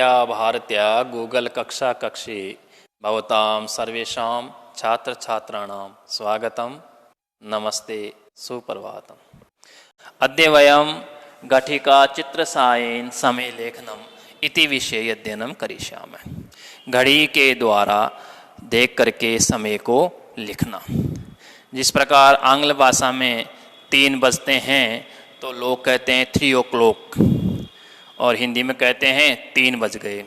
विद्या भारत्या Google कक्षा कक्षे भवतां सर्वेषां छात्र छात्राणां स्वागतं नमस्ते सुप्रभातम्। अद्य वयं घटिका चित्रसायेन समय लेखनम इति विषये अध्ययनं करिष्यामः। घड़ी के द्वारा देख करके समय को लिखना। जिस प्रकार आंग्ल भाषा में 3 बजते हैं तो लोग कहते हैं 3 o'clock और हिंदी में कहते हैं 3 बज गए।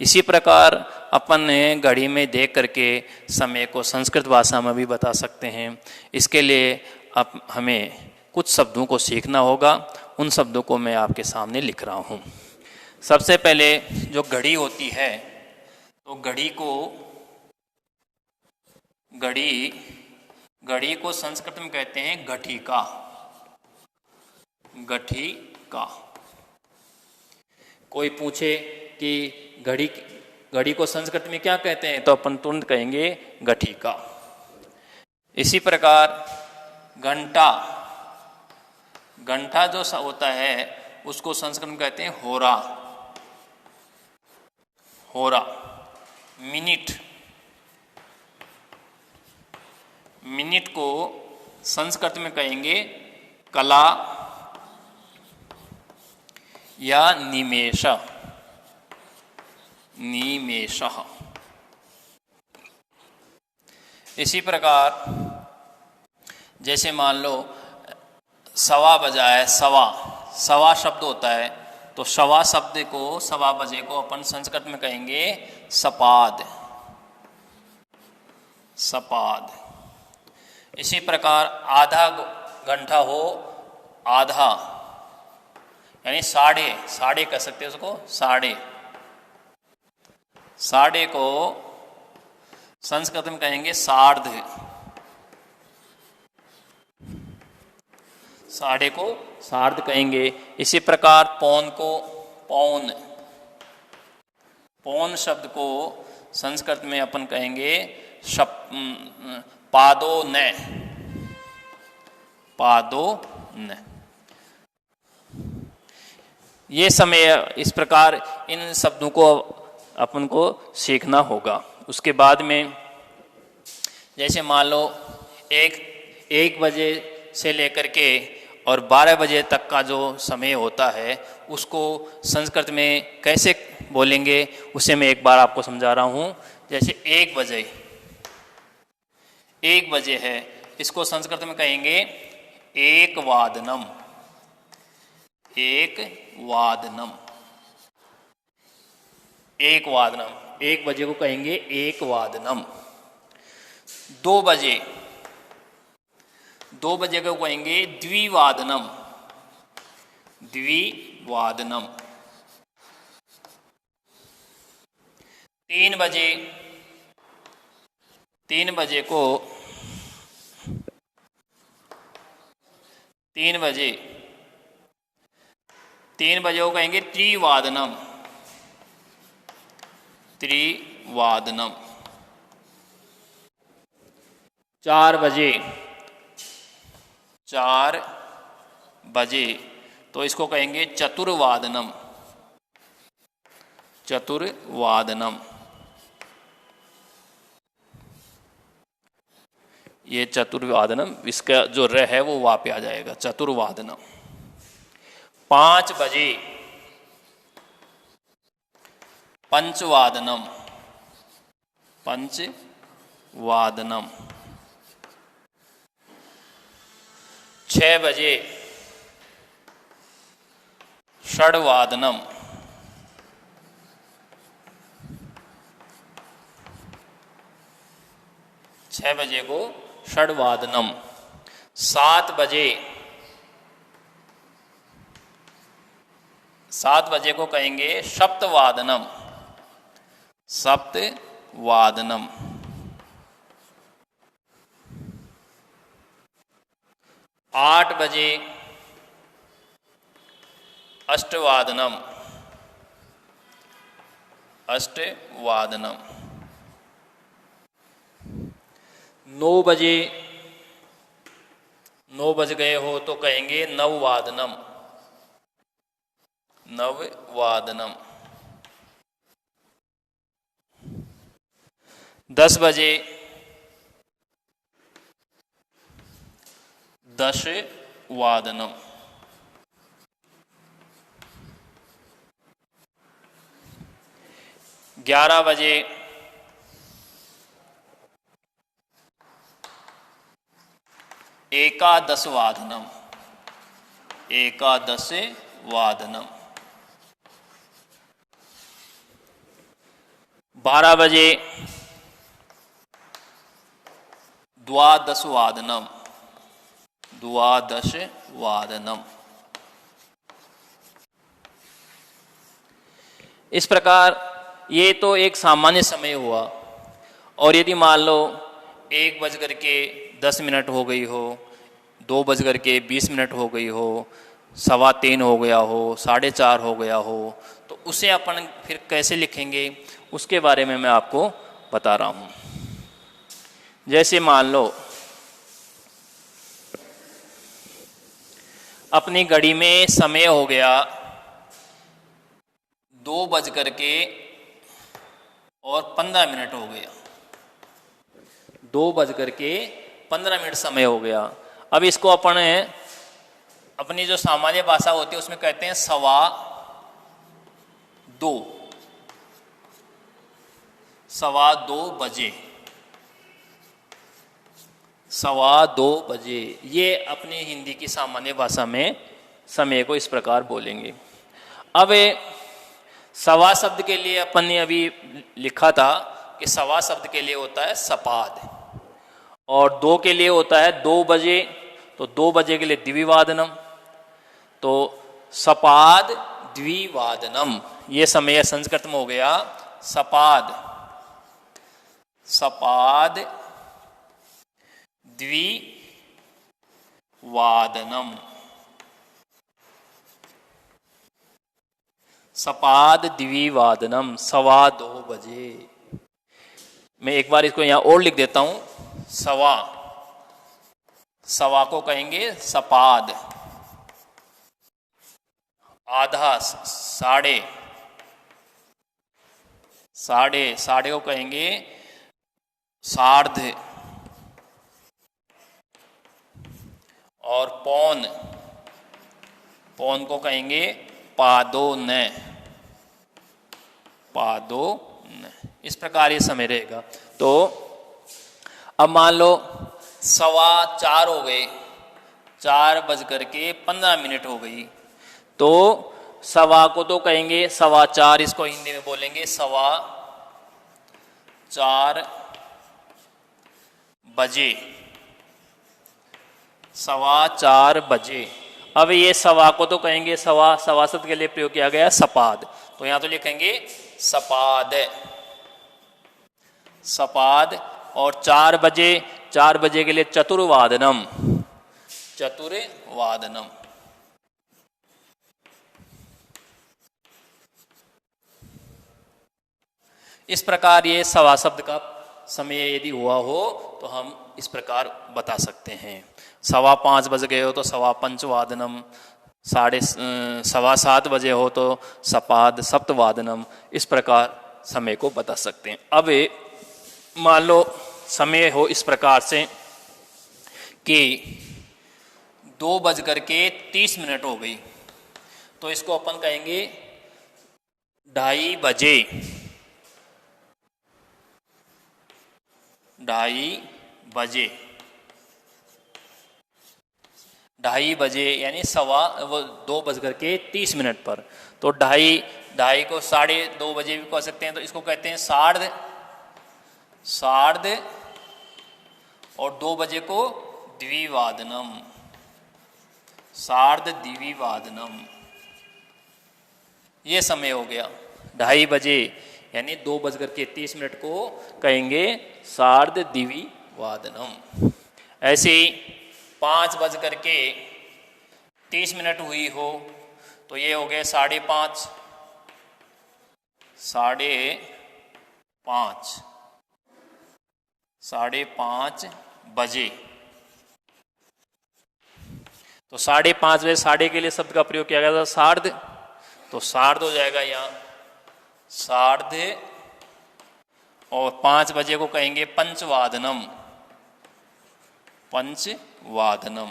इसी प्रकार अपन घड़ी में देख करके समय को संस्कृत भाषा में भी बता सकते हैं। इसके लिए अब हमें कुछ शब्दों को सीखना होगा। उन शब्दों को मैं आपके सामने लिख रहा हूँ। सबसे पहले जो घड़ी होती है तो घड़ी को संस्कृत में कहते हैं घटिका। घटिका। कोई पूछे कि घड़ी को संस्कृत में क्या कहते हैं तो अपन तुरंत कहेंगे घटिका। इसी प्रकार घंटा जो होता है उसको संस्कृत में कहते हैं होरा। मिनट को संस्कृत में कहेंगे कला या निमेष। इसी प्रकार जैसे मान लो सवा बजा है, सवा शब्द होता है तो सवा शब्द को, सवा बजे को अपन संस्कृत में कहेंगे सपाद। इसी प्रकार आधा घंटा हो, आधा यानी साढ़े कह सकते हैं उसको, साढ़े को संस्कृत में कहेंगे सार्ध। साढ़े को सार्ध कहेंगे। इसी प्रकार पौन को पौन शब्द को संस्कृत में अपन कहेंगे पादो न। ये समय इस प्रकार इन शब्दों को अपन को सीखना होगा। उसके बाद में जैसे मान लो एक बजे से लेकर के और 12 बजे तक का जो समय होता है उसको संस्कृत में कैसे बोलेंगे उसे मैं एक बार आपको समझा रहा हूँ। जैसे 1 बजे है, इसको संस्कृत में कहेंगे एक वादनम। 1 बजे को कहेंगे एक वादनम। 2 बजे को कहेंगे द्विवादनम। 3 बजे को 3 बजे को कहेंगे त्रिवादनम। 4 बजे तो इसको कहेंगे चतुर्वादनम। ये चतुर्वादनम, इसका जो र है वो वहाँ पे आ जाएगा, चतुर्वादनम। 5 बजे पंचवादनम। 6 बजे षड्वादनम। 6 बजे को षड्वादनम। 7 बजे को कहेंगे सप्तवादनम। 8 बजे अष्टवादनम। 9 बज गए हो तो कहेंगे नववादनम। 10 बजे 10 वादनम। 11 बजे 11 वादनम। 11 वादनम। 12 बजे 12 वादनम। 12 वादनम। इस प्रकार ये तो एक सामान्य समय हुआ। और यदि मान लो 1:10 हो गई हो, 2:20 हो गई हो, 2:15 हो गया हो, 4:30 हो गया हो, तो उसे अपन फिर कैसे लिखेंगे उसके बारे में मैं आपको बता रहा हूँ। जैसे मान लो अपनी घड़ी में समय हो गया 2:15 हो गया। 2:15 समय हो गया। अब इसको अपन अपनी जो सामान्य भाषा होती है उसमें कहते हैं 2:15। 2:15 बजे। 2:15 बजे ये अपनी हिंदी की सामान्य भाषा में समय को इस प्रकार बोलेंगे। अब सवा शब्द के लिए अपन ने अभी लिखा था कि सवा शब्द के लिए होता है सपाद, और 2 के लिए होता है 2 बजे, तो 2 बजे के लिए द्विवादनम। तो सपाद द्विवादनम ये समय संस्कृत में हो गया सपाद। सपाद द्विवादनम। सपाद द्विवादनम 2:15 बजे। मैं एक बार इसको यहां और लिख देता हूं। सवा को कहेंगे सपाद, आधा साढ़े, साढ़े को कहेंगे सार्ध, और पौन को कहेंगे पादोन। इस प्रकार ये समय रहेगा। तो अब मान लो 4:15 हो गए, 4:15 हो गई, तो सवा को तो कहेंगे 4:15, इसको हिंदी में बोलेंगे 4:15 बजे। 4:15 बजे। अब ये सवा को तो कहेंगे सवासद के लिए प्रयोग किया गया सपाद, तो यहां तो लिखेंगे सपाद। और 4 बजे के लिए चतुर्वादनम। इस प्रकार ये सवा शब्द का समय यदि हुआ हो तो हम इस प्रकार बता सकते हैं। 5:15 बज गए हो तो 5:15 वादनम, 7:15 बजे हो तो सपाद सप्तवादनम। इस प्रकार समय को बता सकते हैं। अब मान लो समय हो इस प्रकार से कि 2:30 हो गई, तो इसको अपन कहेंगे 2:30 बजे। 2:30 बजे यानी 2:30 पर। तो 2:30 को 2:30 बजे भी कह सकते हैं, तो इसको कहते हैं सार्ध, और 2 बजे को द्विवादनम। सार्ध द्विवादनम ये समय हो गया। 2:30 बजे यानी 2:30 को कहेंगे सार्ध द्विवादनम। ऐसे ही 5:30 हुई हो तो ये हो गए 5:30। 5:30 बजे। तो 5:30 बजे साढ़े के लिए शब्द का प्रयोग किया गया था सार्ध, तो सार्ध हो जाएगा यहाँ सार्ध, और 5 बजे को कहेंगे पंचवादनम, पंचवादनम।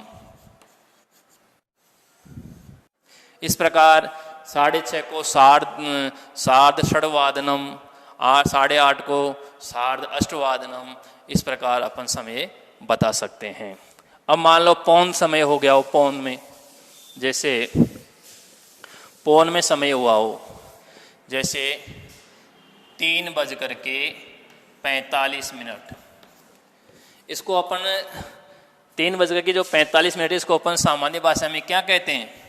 इस प्रकार 6:30 को सार्ध षड्वादनम, 8:30 को सार्ध अष्टवादनम, इस प्रकार अपन समय बता सकते हैं। अब मान लो पौन समय हो गया हो, पौन में, जैसे पौन में समय हुआ हो, जैसे 3:45, इसको अपन 3:45 इसको अपन सामान्य भाषा में क्या कहते हैं?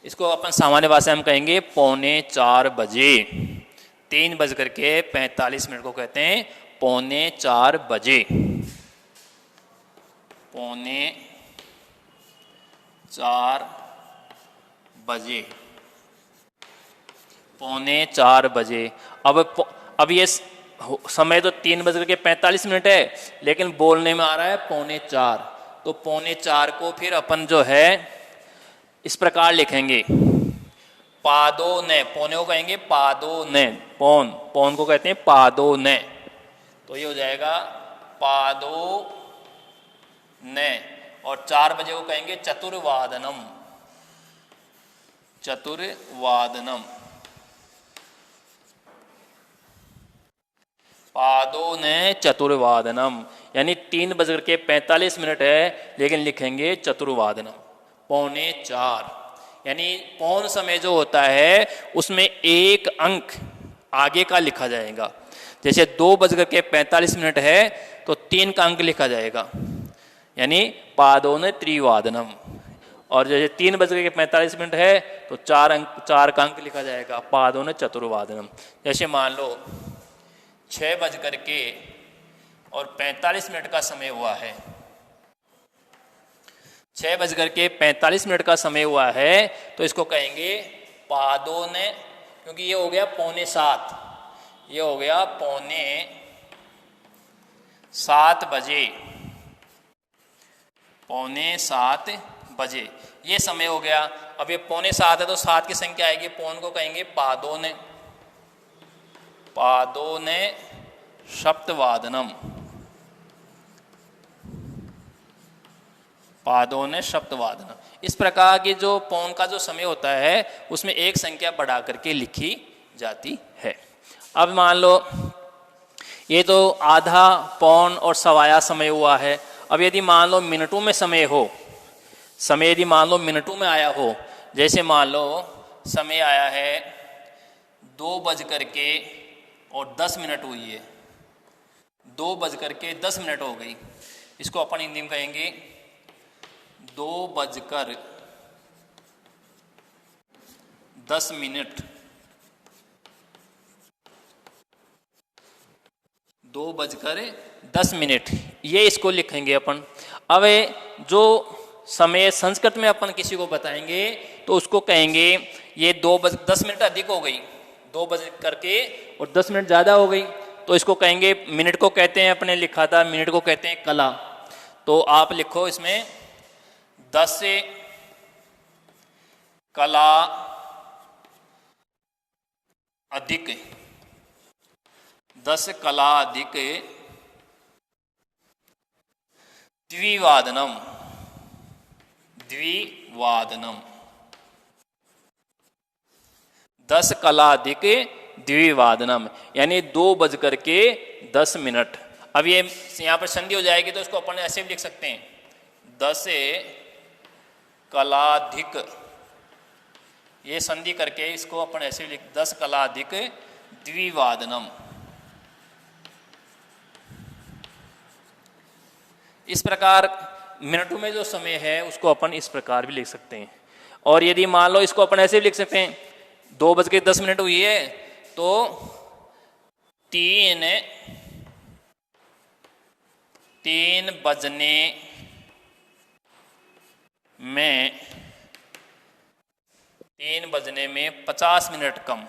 इसको अपन सामान्य भाषा में कहेंगे 3:45 बजे। 3:45 को कहते हैं 3:45 बजे। 3:45 बजे, 3:45 बजे। अब ये समय तो 3:45 है, लेकिन बोलने में आ रहा है 3:45। तो 3:45 को फिर अपन जो है इस प्रकार लिखेंगे, पादो ने, पौने को कहेंगे पादो ने, पौन को कहते हैं पादो ने। तो ये हो जाएगा पादो ने। और 4 बजे को कहेंगे चतुर्वादनम, चतुर्वादनम। पादो ने चतुर्वादनम, यानी 3:45 है, लेकिन लिखेंगे चतुर्वादनम, 3:45। यानी पौन समय जो होता है उसमें एक अंक आगे का लिखा जाएगा। जैसे 2:45 है तो 3 का अंक लिखा जाएगा, यानी पादो ने त्रिवादनम। और जैसे 3:45 है तो 4 का अंक लिखा जाएगा, पादो ने चतुर्वादनम। जैसे मान लो 6:45 का समय हुआ है, 6:45 का समय हुआ है, तो इसको कहेंगे पादो ने, क्योंकि ये हो गया 6:45, ये हो गया 6:45 बजे, 6:45 बजे ये समय हो गया। अब ये 6:45 है तो 7 की संख्या आएगी, पौन को कहेंगे पादो ने, पादो ने सप्तवादनम, पादो ने सप्तवादनम। इस प्रकार की जो पौन का जो समय होता है उसमें एक संख्या बढ़ा करके लिखी जाती है। अब मान लो ये तो आधा, पौन और सवाया समय हुआ है। अब यदि मान लो मिनटों में समय हो, समय यदि मान लो मिनटों में आया हो, जैसे मान लो समय आया है 2:10 हुई है, 2:10 हो गई, इसको अपन हिंदी में कहेंगे 2:10 2:10 ये इसको लिखेंगे अपन। अब जो समय संस्कृत में अपन किसी को बताएंगे तो उसको कहेंगे ये 2:10 अधिक हो गई, 2:10 ज़्यादा हो गई, तो इसको कहेंगे, मिनट को कहते हैं, अपने लिखा था मिनट को कहते हैं कला। तो आप लिखो इसमें 10 कला अधिक, 10 कला अधिक द्विवादनम, द्विवादनम, 10 कला अधिक द्विवादनम, यानी 2:10। अब ये यहाँ पर संधि हो जाएगी तो इसको अपन ऐसे भी लिख सकते हैं 10 कलाधिक, ये संधि करके इसको अपन ऐसे लिख 10 कलाधिक द्विवादनम। इस प्रकार मिनटों में जो समय है उसको अपन इस प्रकार भी लिख सकते हैं। और यदि मान लो इसको अपन ऐसे भी लिख सकते हैं 2:10 हुई है तो 3 बजने में 50 मिनट कम,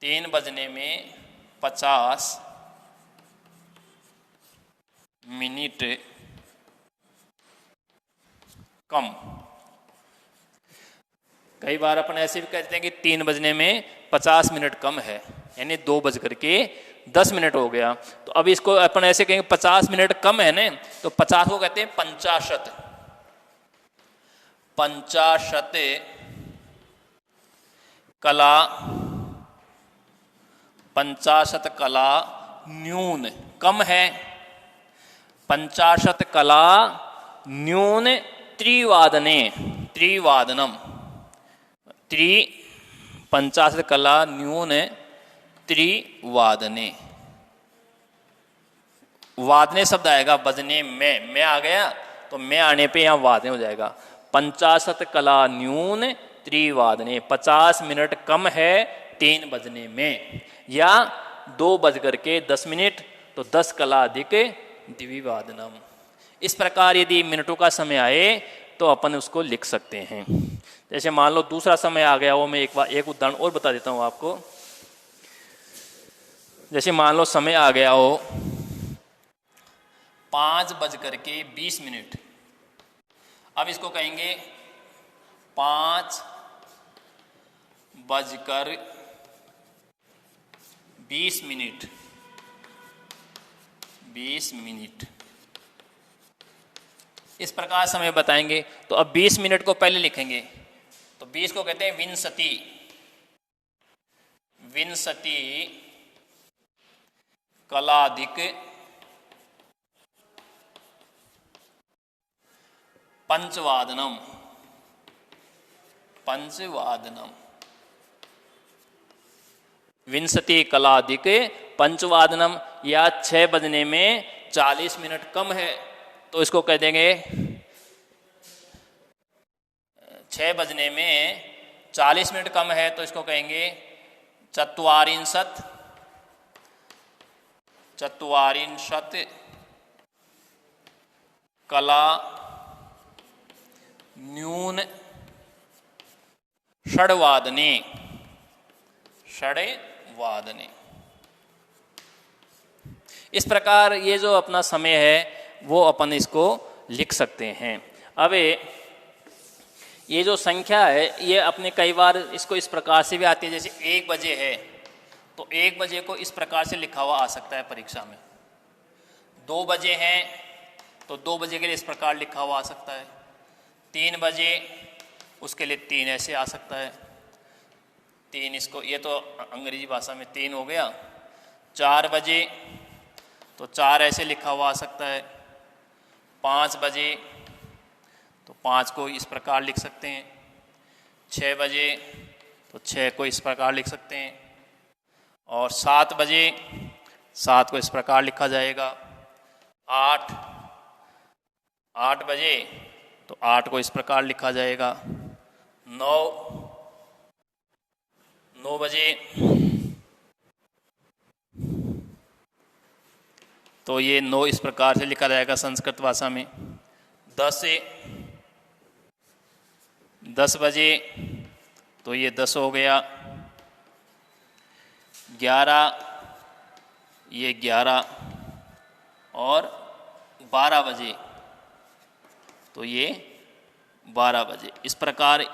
3 बजने में 50 मिनट कम। कई बार अपन ऐसे भी कहते हैं कि 3 बजने में 50 मिनट कम है, यानी 2:10 हो गया। तो अब इसको अपन ऐसे कहेंगे 50 मिनट कम है ना, तो 50 को कहते हैं 50। 50 कला, 50 कला न्यून, कम है। 50 कला न्यून त्रिवादने, त्रिवादनम, 50 कला न्यून त्रिवादने। वादने शब्द आएगा, बजने में, मैं आ गया तो मैं आने पे यहाँ वादने हो जाएगा। 50 कला न्यून त्रिवादने, 50 मिनट कम है 3 बजने में, या 2:10 तो 10 कला अधिक द्विवादनम। इस प्रकार यदि मिनटों का समय आए तो अपन उसको लिख सकते हैं। जैसे मान लो दूसरा समय आ गया, वो मैं एक उदाहरण और बता देता हूँ आपको। जैसे मान लो समय आ गया हो 5:20। अब इसको कहेंगे 5:20 मिनट, 20 मिनट, इस प्रकार समय बताएंगे। तो अब 20 मिनट को पहले लिखेंगे, तो 20 को कहते हैं विंशति, विंशति कलाधिक पंचवादनम, पंचवादनम, विंशति कलाधिक पंचवादनम, या 6 बजने में 40 मिनट कम है तो इसको कह देंगे 6 बजने में 40 मिनट कम है तो इसको कहेंगे चत्वारिंशत्, चत्वारिंशत् कला न्यून षड्वादने, षड्वादने। इस प्रकार ये जो अपना समय है वो अपन इसको लिख सकते हैं। अब ये जो संख्या है ये अपने कई बार इसको इस प्रकार से भी आती है, जैसे 1 बजे है तो 1 बजे को इस प्रकार से लिखा हुआ आ सकता है परीक्षा में। 2 बजे हैं तो 2 बजे के लिए इस प्रकार लिखा हुआ आ सकता है। 3 बजे उसके लिए 3 ऐसे आ सकता है। 3 इसको, ये तो अंग्रेजी भाषा में 3 हो गया। 4 बजे तो 4 ऐसे लिखा हुआ आ सकता है। 5 बजे तो 5 को इस प्रकार लिख सकते हैं। 6 बजे तो 6 को इस प्रकार लिख सकते हैं। और 7 बजे 7 को इस प्रकार लिखा जाएगा। 8 बजे तो 8 को इस प्रकार लिखा जाएगा। 9 बजे तो ये 9 इस प्रकार से लिखा जाएगा संस्कृत भाषा में। 10 बजे तो ये 10 हो गया। 11 ये 11 और 12 बजे तो ये 12 बजे। इस प्रकार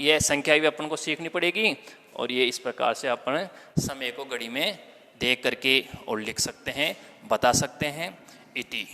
ये संख्या भी अपन को सीखनी पड़ेगी और ये इस प्रकार से अपन समय को घड़ी में देख करके और लिख सकते हैं, बता सकते हैं। इति।